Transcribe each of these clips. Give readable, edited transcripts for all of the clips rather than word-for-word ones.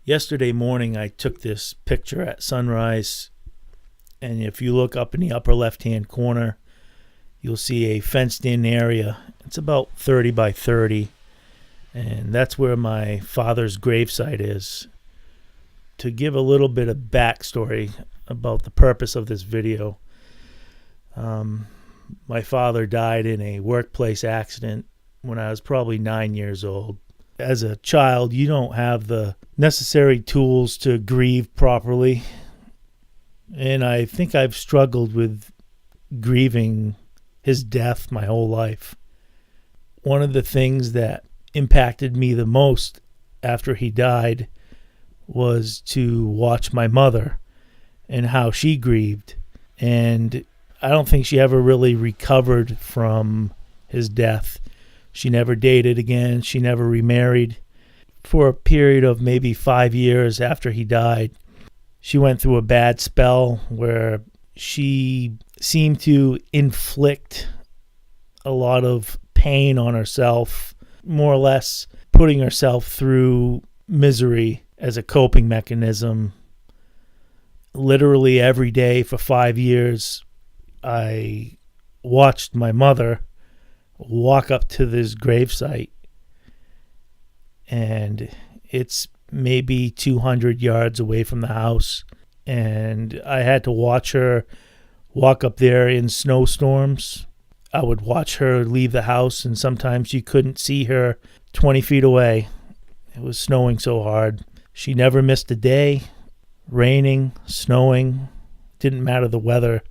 Yesterday morning, I took this picture at sunrise, and if you look up in the upper left-hand corner, you'll see a fenced-in area. It's about 30 by 30, and that's where my father's gravesite is. To give a little bit of backstory about the purpose of this video, my father died in a workplace accident when I was probably 9 years old. As a child, you don't have the necessary tools to grieve properly. And I think I've struggled with grieving his death my whole life. One of the things that impacted me the most after he died was to watch my mother and how she grieved. And I don't think she ever really recovered from his death. She never dated again. She never remarried. For a period of maybe 5 years after he died, she went through a bad spell where she seemed to inflict a lot of pain on herself, more or less putting herself through misery as a coping mechanism. Literally every day for 5 years, I watched my mother walk up to this gravesite, and it's maybe 200 yards away from the house, and I had to watch her walk up there in snowstorms. I would watch her leave the house, and sometimes you couldn't see her 20 feet away. It was snowing so hard. She never missed a day, raining, snowing, didn't matter the weather.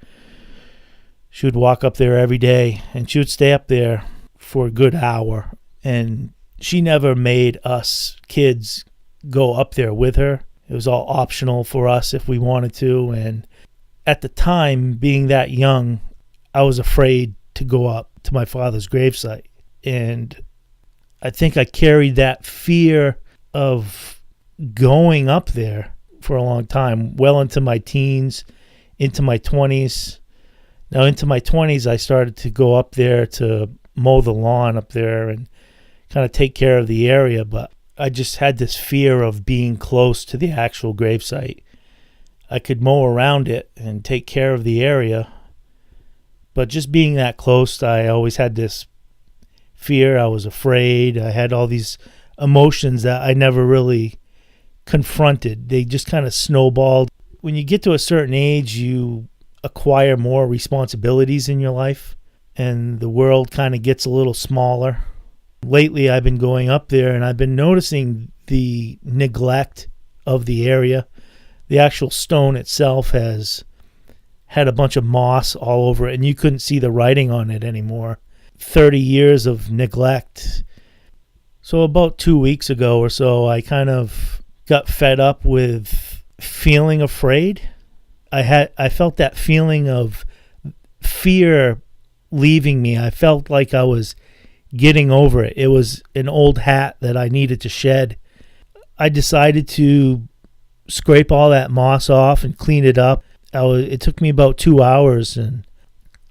She would walk up there every day, and she would stay up there for a good hour. And she never made us kids go up there with her. It was all optional for us if we wanted to. And at the time, being that young, I was afraid to go up to my father's gravesite. And I think I carried that fear of going up there for a long time, well into my teens, into my 20s. Now, into my 20s, I started to go up there to mow the lawn up there and kind of take care of the area, but I just had this fear of being close to the actual gravesite. I could mow around it and take care of the area, but just being that close, I always had this fear. I was afraid. I had all these emotions that I never really confronted. They just kind of snowballed. When you get to a certain age, you acquire more responsibilities in your life, and the world kind of gets a little smaller. Lately, I've been going up there, and I've been noticing the neglect of the area. The actual stone itself has had a bunch of moss all over it, and you couldn't see the writing on it anymore. 30 years of neglect. So about 2 weeks ago or so, I kind of got fed up with feeling afraid. I felt that feeling of fear leaving me. I felt like I was getting over it. It was an old hat that I needed to shed. I decided to scrape all that moss off and clean it up. It took me about 2 hours, and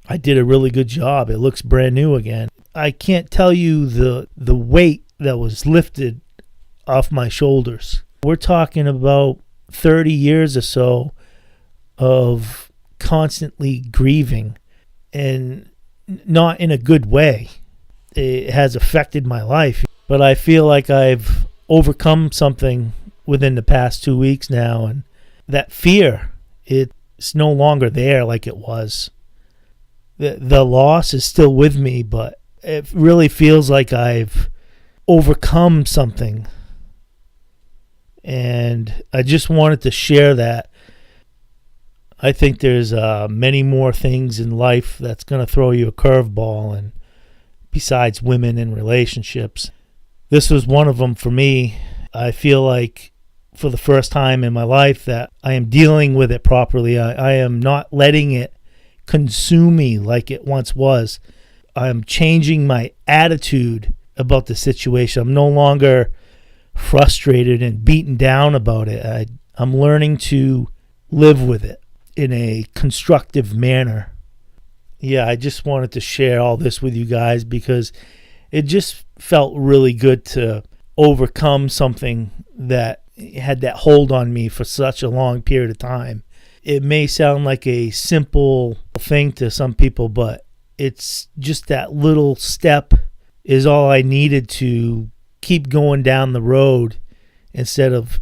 I did a really good job. It looks brand new again. I can't tell you the weight that was lifted off my shoulders. We're talking about 30 years or so of constantly grieving, and not in a good way. It has affected my life, but I feel like I've overcome something within the past 2 weeks now, and that fear, it's no longer there like it was. The loss is still with me, but it really feels like I've overcome something, and I just wanted to share that. I think there's many more things in life that's going to throw you a curveball, and besides women and relationships, this was one of them for me. I feel like for the first time in my life that I am dealing with it properly. I am not letting it consume me like it once was. I am changing my attitude about the situation. I'm no longer frustrated and beaten down about it. I'm learning to live with it in a constructive manner. Yeah, I just wanted to share all this with you guys because it just felt really good to overcome something that had that hold on me for such a long period of time. It may sound like a simple thing to some people, but it's just that little step is all I needed to keep going down the road instead of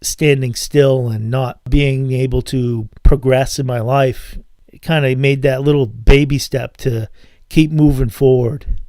standing still and not being able to progress in my life. It kind of made that little baby step to keep moving forward.